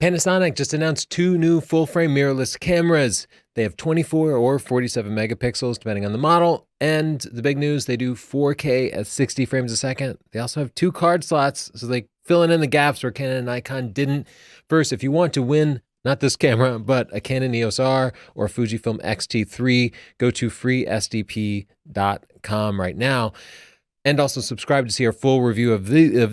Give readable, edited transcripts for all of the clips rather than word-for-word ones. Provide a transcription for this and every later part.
Panasonic just announced two new full-frame mirrorless cameras. They have 24 or 47 megapixels, depending on the model. And the big news, they do 4K at 60 frames a second. They also have two card slots, so they filling in the gaps where Canon and Nikon didn't. First, if you want to win, not this camera, but a Canon EOS R or Fujifilm X-T3, go to freesdp.com right now. And also subscribe to see our full review of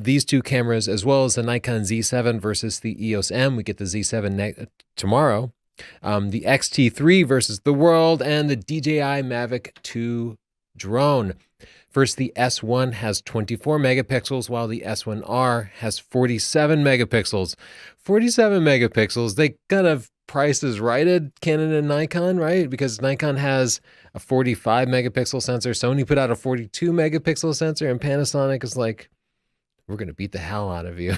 these two cameras, as well as the Nikon Z7 versus the EOS M. We get the Z7 tomorrow. The X-T3 versus the World, and the DJI Mavic 2 drone. First, the S1 has 24 megapixels, while the S1R has 47 megapixels. 47 megapixels, they kind of prices righted Canon and Nikon, right? Because Nikon has a 45 megapixel sensor. Sony put out a 42 megapixel sensor, and Panasonic is like, we're going to beat the hell out of you.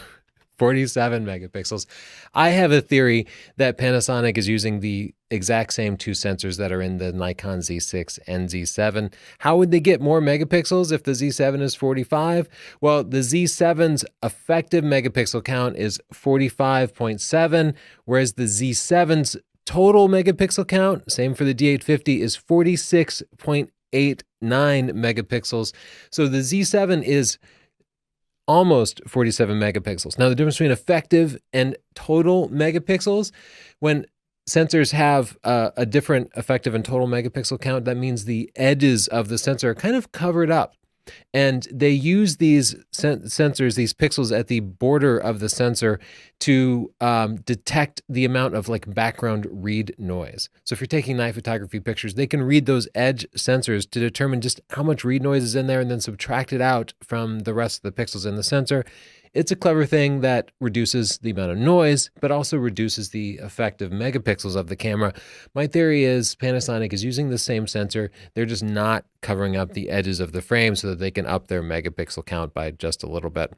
47 megapixels. I have a theory that Panasonic is using the exact same two sensors that are in the Nikon Z6 and Z7. How would they get more megapixels if the Z7 is 45? Well, the Z7's effective megapixel count is 45.7, whereas the Z7's total megapixel count, same for the D850, is 46.89 megapixels. So the Z7 is almost 47 megapixels. Now, the difference between effective and total megapixels, when sensors have a different effective and total megapixel count, that means the edges of the sensor are kind of covered up. And they use these sensors, these pixels at the border of the sensor to detect the amount of like background read noise. So if you're taking night photography pictures, they can read those edge sensors to determine just how much read noise is in there and then subtract it out from the rest of the pixels in the sensor. It's a clever thing that reduces the amount of noise, but also reduces the effective megapixels of the camera. My theory is Panasonic is using the same sensor. They're just not covering up the edges of the frame so that they can up their megapixel count by just a little bit.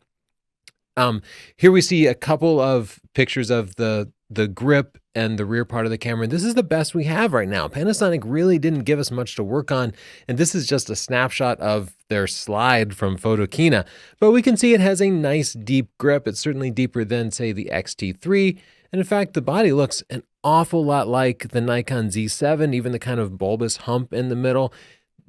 Here we see a couple of pictures of the grip and the rear part of the camera. This is the best we have right now. Panasonic really didn't give us much to work on, and this is just a snapshot of their slide from Photokina. But we can see it has a nice deep grip. It's certainly deeper than, say, the X-T3, and in fact, the body looks an awful lot like the Nikon Z7, even the kind of bulbous hump in the middle.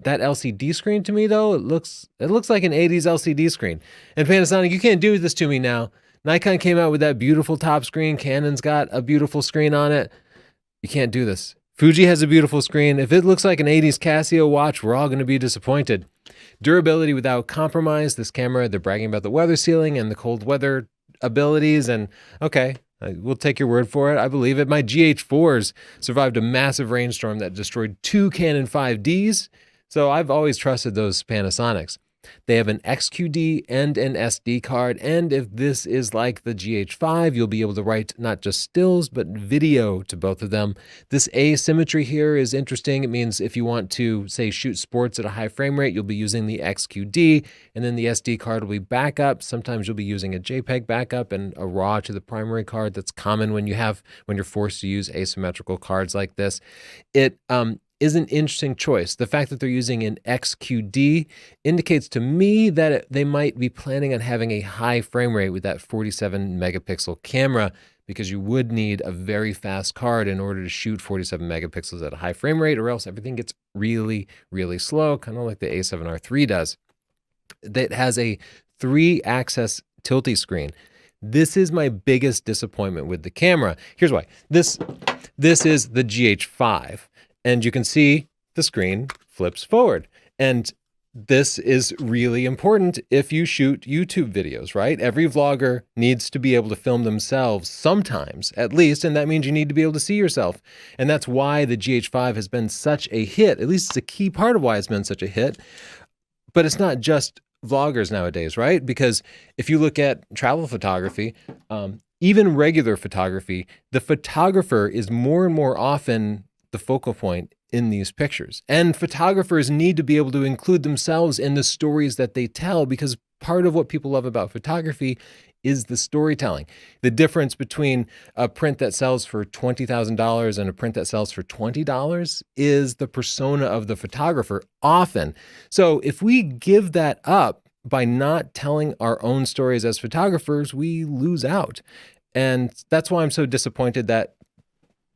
That LCD screen to me, though, it looks like an 80s LCD screen. And Panasonic, you can't do this to me now. Nikon came out with that beautiful top screen. Canon's got a beautiful screen on it. You can't do this. Fuji has a beautiful screen. If it looks like an 80s Casio watch, we're all going to be disappointed. Durability without compromise. This camera, they're bragging about the weather sealing and the cold weather abilities. And okay, we'll take your word for it. I believe it. My GH4s survived a massive rainstorm that destroyed two Canon 5Ds. So I've always trusted those Panasonics. They have an XQD and an SD card, and if this is like the GH5, you'll be able to write not just stills, but video to both of them. This asymmetry here is interesting. It means if you want to, say, shoot sports at a high frame rate, you'll be using the XQD, and then the SD card will be backup. Sometimes you'll be using a JPEG backup and a RAW to the primary card. That's common when you're forced to use asymmetrical cards like this. It is an interesting choice. The fact that they're using an XQD indicates to me that they might be planning on having a high frame rate with that 47 megapixel camera, because you would need a very fast card in order to shoot 47 megapixels at a high frame rate, or else everything gets really, really slow, kind of like the A7R III does. That has a 3-axis tilty screen. This is my biggest disappointment with the camera. Here's why. This is the GH5. And you can see the screen flips forward. And this is really important if you shoot YouTube videos, right? Every vlogger needs to be able to film themselves sometimes, at least, and that means you need to be able to see yourself. And that's why the GH5 has been such a hit. At least it's a key part of why it's been such a hit. But it's not just vloggers nowadays, right? Because if you look at travel photography, even regular photography, the photographer is more and more often the focal point in these pictures. And photographers need to be able to include themselves in the stories that they tell, because part of what people love about photography is the storytelling. The difference between a print that sells for $20,000 and a print that sells for $20 is the persona of the photographer often. So if we give that up by not telling our own stories as photographers, we lose out. And that's why I'm so disappointed that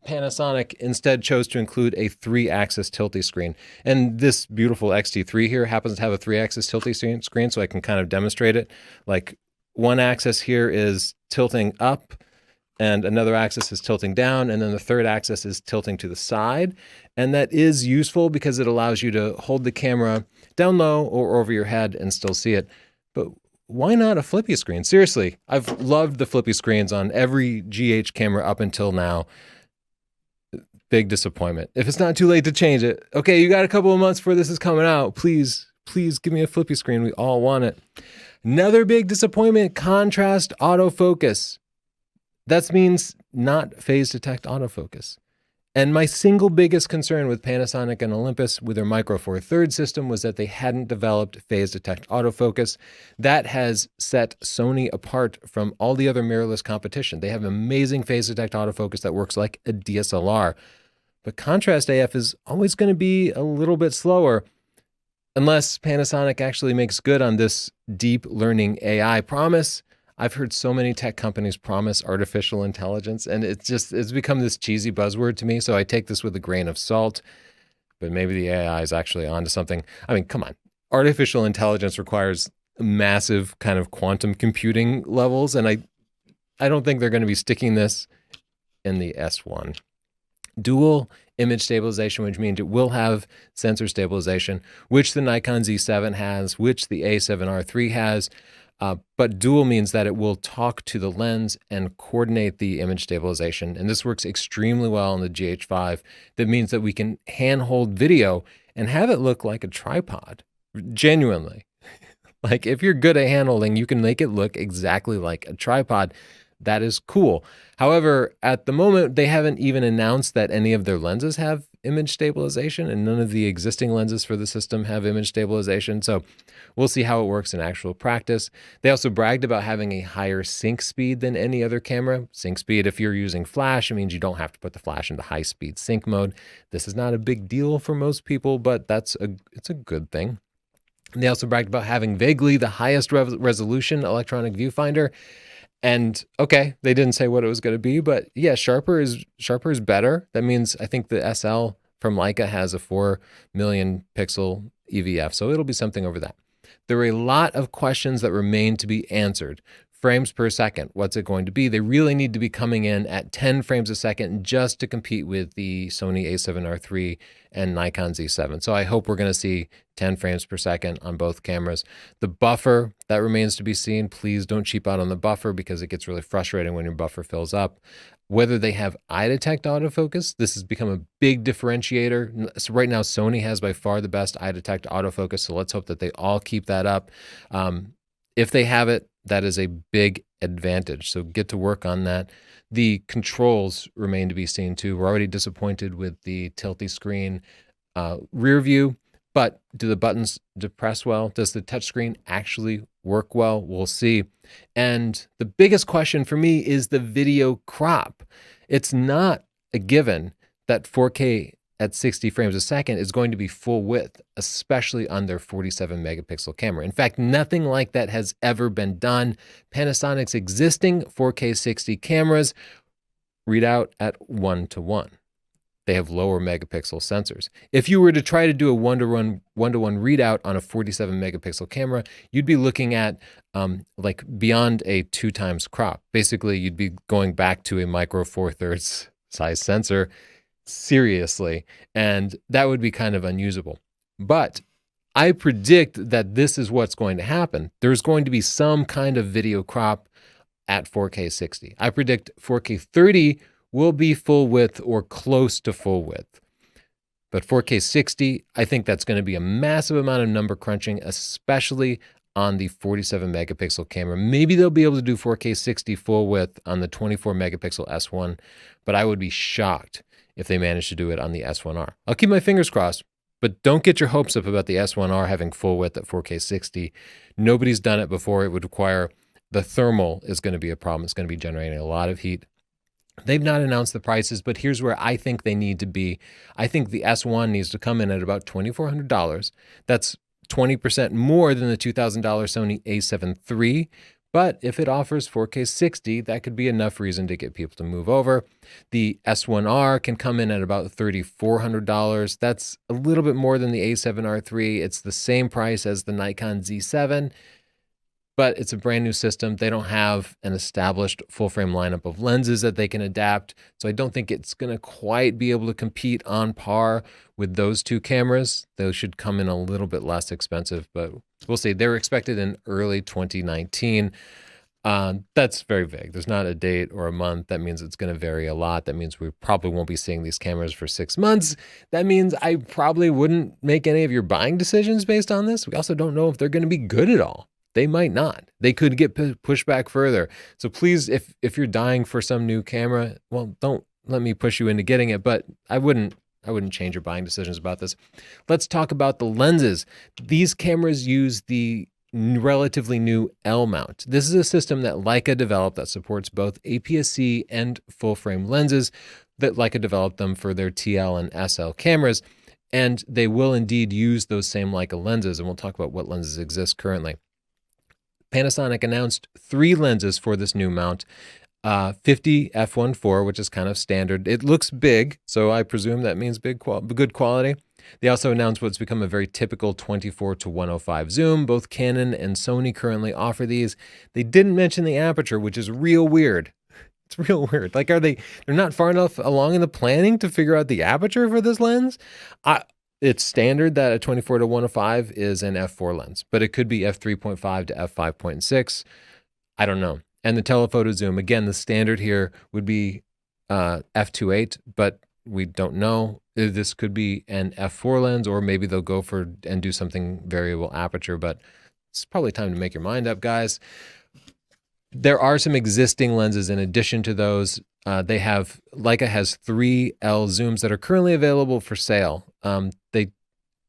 Panasonic instead chose to include a 3-axis tilty screen. And this beautiful XT3 here happens to have a 3-axis tilty screen, so I can kind of demonstrate it. Like, one axis here is tilting up, and another axis is tilting down, and then the third axis is tilting to the side. And that is useful because it allows you to hold the camera down low or over your head and still see it. But why not a flippy screen? Seriously, I've loved the flippy screens on every GH camera up until now. Big disappointment. If it's not too late to change it, okay, you got a couple of months before this is coming out. Please give me a flippy screen. We all want it. Another big disappointment, contrast autofocus. That means not phase detect autofocus. And my single biggest concern with Panasonic and Olympus with their Micro Four Thirds system was that they hadn't developed phase detect autofocus. That has set Sony apart from all the other mirrorless competition. They have amazing phase detect autofocus that works like a DSLR. But contrast AF is always going to be a little bit slower unless Panasonic actually makes good on this deep learning AI promise. I've heard so many tech companies promise artificial intelligence, and it's become this cheesy buzzword to me, so I take this with a grain of salt, but maybe the AI is actually onto something. I mean, come on. Artificial intelligence requires massive kind of quantum computing levels, and I don't think they're going to be sticking this in the S1. Dual image stabilization, which means it will have sensor stabilization, which the Nikon Z7 has, which the A7R III has. But dual means that it will talk to the lens and coordinate the image stabilization. And this works extremely well on the GH5. That means that we can handhold video and have it look like a tripod, genuinely. Like, if you're good at handholding, you can make it look exactly like a tripod. That is cool. However, at the moment, they haven't even announced that any of their lenses have image stabilization, and none of the existing lenses for the system have image stabilization. So we'll see how it works in actual practice. They also bragged about having a higher sync speed than any other camera. Sync speed, if you're using flash, it means you don't have to put the flash into high-speed sync mode. This is not a big deal for most people, but it's a good thing. They also bragged about having vaguely the highest resolution electronic viewfinder. And okay, they didn't say what it was going to be, but yeah, sharper is better. That means I think the SL from Leica has a 4 million pixel EVF, so it'll be something over that. There are a lot of questions that remain to be answered. Frames per second, what's it going to be? They really need to be coming in at 10 frames a second just to compete with the Sony A7R III and Nikon Z7. So I hope we're going to see 10 frames per second on both cameras. The buffer, that remains to be seen. Please don't cheap out on the buffer because it gets really frustrating when your buffer fills up. Whether they have eye detect autofocus, this has become a big differentiator. So right now, Sony has by far the best eye detect autofocus, so let's hope that they all keep that up. If they have it, that is a big advantage. So get to work on that. The controls remain to be seen too. We're already disappointed with the tilty screen rear view, but do the buttons depress well? Does the touchscreen actually work well? We'll see. And the biggest question for me is the video crop. It's not a given that 4K at 60 frames a second is going to be full width, especially on their 47 megapixel camera. In fact, nothing like that has ever been done. Panasonic's existing 4K 60 cameras read out at 1:1. They have lower megapixel sensors. If you were to try to do a 1:1 readout on a 47 megapixel camera, you'd be looking at like beyond a 2x crop. Basically, you'd be going back to a Micro Four Thirds size sensor. Seriously, and that would be kind of unusable. But I predict that this is what's going to happen. There's going to be some kind of video crop at 4K 60. I predict 4K 30 will be full width or close to full width. But 4K 60, I think that's going to be a massive amount of number crunching, especially on the 47 megapixel camera. Maybe they'll be able to do 4K 60 full width on the 24 megapixel S1, but I would be shocked if they manage to do it on the S1R. I'll keep my fingers crossed, but don't get your hopes up about the S1R having full width at 4K 60. Nobody's done it before. It would require, the thermal is going to be a problem. It's going to be generating a lot of heat. They've not announced the prices, but here's where I think they need to be. I think the S1 needs to come in at about $2,400. That's 20% more than the $2,000 Sony A7 III, But if it offers 4K 60, that could be enough reason to get people to move over. The S1R can come in at about $3,400. That's a little bit more than the A7R III. It's the same price as the Nikon Z7, but it's a brand new system. They don't have an established full frame lineup of lenses that they can adapt. So I don't think it's going to quite be able to compete on par with those two cameras. Those should come in a little bit less expensive, but we'll see. They're expected in early 2019. That's very vague. There's not a date or a month. That means it's going to vary a lot. That means we probably won't be seeing these cameras for 6 months. That means I probably wouldn't make any of your buying decisions based on this. We also don't know if they're going to be good at all. They might not. They could get pushed back further. So please, if you're dying for some new camera, well, don't let me push you into getting it, but I wouldn't change your buying decisions about this. Let's talk about the lenses. These cameras use the relatively new L mount. This is a system that Leica developed that supports both APS-C and full frame lenses, that Leica developed them for their TL and SL cameras. And they will indeed use those same Leica lenses. And we'll talk about what lenses exist currently. Panasonic announced 3 lenses for this new mount. 50 f1.4, which is kind of standard. It looks big, so I presume that means good quality. They also announced what's become a very typical 24-105 zoom. Both Canon and Sony currently offer these. They didn't mention the aperture, which is real weird. It's real weird. Like, they're not far enough along in the planning to figure out the aperture for this lens? It's standard that a 24-105 is an f4 lens, but it could be f3.5 to f5.6. I don't know. And the telephoto zoom, again, the standard here would be f2.8, but we don't know. This could be an f4 lens, or maybe they'll go for and do something variable aperture, but it's probably time to make your mind up, guys. There are some existing lenses in addition to those. Leica has 3 L zooms that are currently available for sale.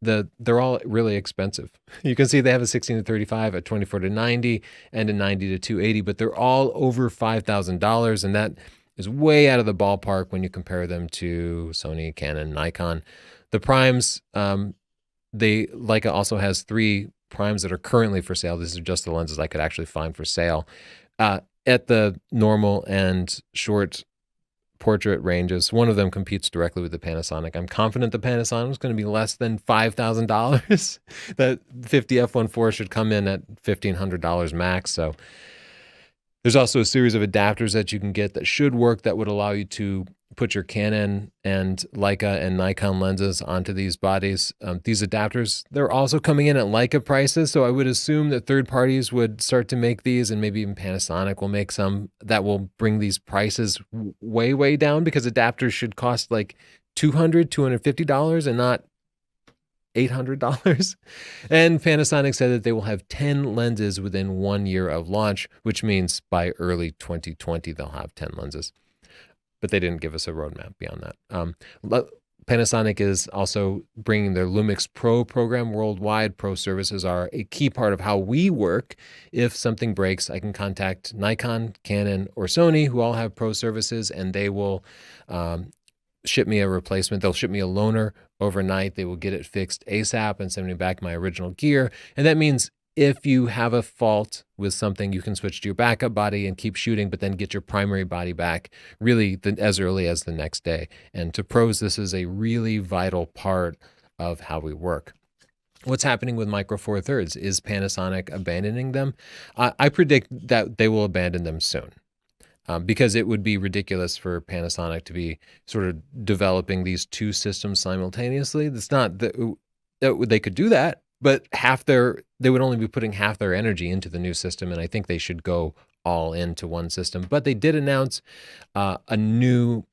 They're all really expensive. You can see they have a 16-35, a 24-90, and a 90-280, but they're all over $5,000, and that is way out of the ballpark when you compare them to Sony, Canon, Nikon. The primes, Leica also has 3 primes that are currently for sale. These are just the lenses I could actually find for sale. At the normal and short portrait ranges, one of them competes directly with the Panasonic. I'm confident the Panasonic is going to be less than $5,000. That 50 f1.4 should come in at $1,500 max. So there's also a series of adapters that you can get that should work, that would allow you to put your Canon and Leica and Nikon lenses onto these bodies. These adapters, they're also coming in at Leica prices, so I would assume that third parties would start to make these, and maybe even Panasonic will make some that will bring these prices way, way down, because adapters should cost like $250 and not $800. And Panasonic said that they will have 10 lenses within 1 year of launch, which means by early 2020 they'll have 10 lenses. But they didn't give us a roadmap beyond that. Panasonic is also bringing their Lumix Pro program worldwide. Pro services are a key part of how we work. If something breaks, I can contact Nikon, Canon, or Sony, who all have Pro services, and they will ship me a replacement. They'll ship me a loaner overnight. They will get it fixed ASAP and send me back my original gear. And that means if you have a fault with something, you can switch to your backup body and keep shooting, but then get your primary body back really as early as the next day. And to pros, this is a really vital part of how we work. What's happening with Micro Four Thirds? Is Panasonic abandoning them? I predict that they will abandon them soon. Because it would be ridiculous for Panasonic to be sort of developing these 2 systems simultaneously. It's not that they could do that, but they would only be putting half their energy into the new system, and I think they should go all into one system. But they did announce a new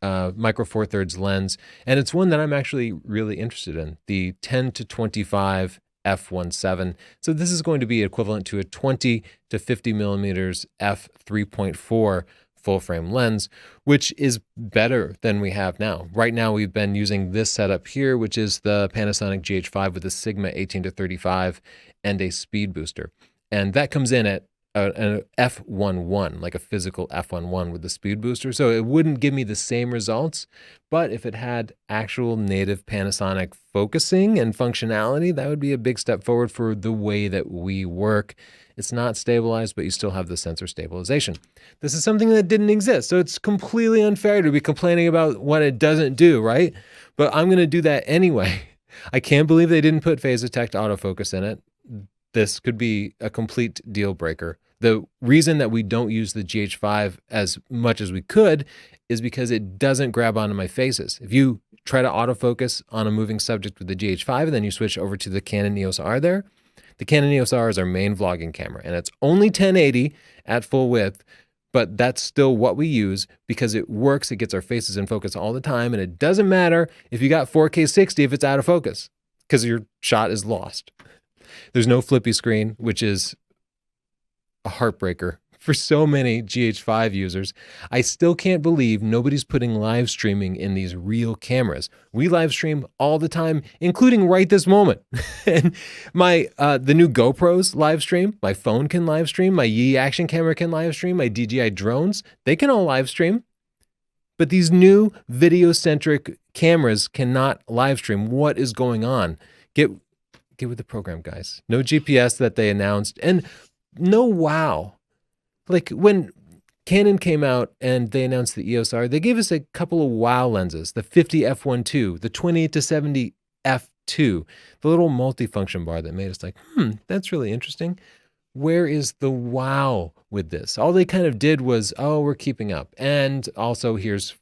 Micro Four Thirds lens, and it's one that I'm actually really interested in, the 10-25 f1.7. So this is going to be equivalent to a 20 to 50 millimeters f3.4 full frame lens, which is better than we have now. Right now, we've been using this setup here, which is the Panasonic GH5 with a Sigma 18-35 and a speed booster. And that comes in at an F11, like a physical F11 with the speed booster. So it wouldn't give me the same results, but if it had actual native Panasonic focusing and functionality, that would be a big step forward for the way that we work. It's not stabilized, but you still have the sensor stabilization. This is something that didn't exist, so it's completely unfair to be complaining about what it doesn't do, right? But I'm going to do that anyway. I can't believe they didn't put phase detect autofocus in it. This could be a complete deal breaker. The reason that we don't use the GH5 as much as we could is because it doesn't grab onto my faces. If you try to autofocus on a moving subject with the GH5 and then you switch over to the Canon EOS R there, the Canon EOS R is our main vlogging camera, and it's only 1080 at full width, but that's still what we use because it works. It gets our faces in focus all the time, and it doesn't matter if you got 4K 60 if it's out of focus because your shot is lost. There's no flippy screen, which is a heartbreaker for so many GH5 users. I still can't believe nobody's putting live streaming in these real cameras. We live stream all the time, including right this moment. And the new GoPros live stream, my phone can live stream, my Yi action camera can live stream, my DJI drones, they can all live stream. But these new video-centric cameras cannot live stream. What is going on? Get with the program, guys. No GPS that they announced, and no wow. Like when Canon came out and they announced the EOS R, they gave us a couple of wow lenses, the 50 f1.2, the 28-70 f2, the little multifunction bar that made us like, that's really interesting. Where is the wow with this? All they kind of did was, oh, we're keeping up. And also here's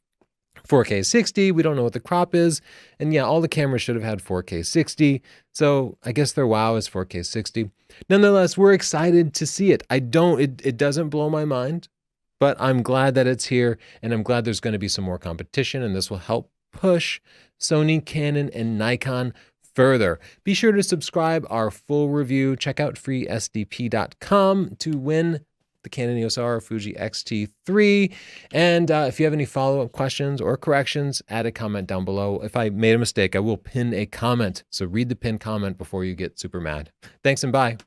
4K 60. We don't know what the crop is. And yeah, all the cameras should have had 4K 60. So I guess their wow is 4K 60. Nonetheless, we're excited to see it. It doesn't blow my mind, but I'm glad that it's here, and I'm glad there's going to be some more competition, and this will help push Sony, Canon, and Nikon further. Be sure to subscribe our full review. Check out freesdp.com to win the Canon EOS R or Fuji X-T3. And if you have any follow-up questions or corrections, add a comment down below. If I made a mistake, I will pin a comment. So read the pinned comment before you get super mad. Thanks and bye.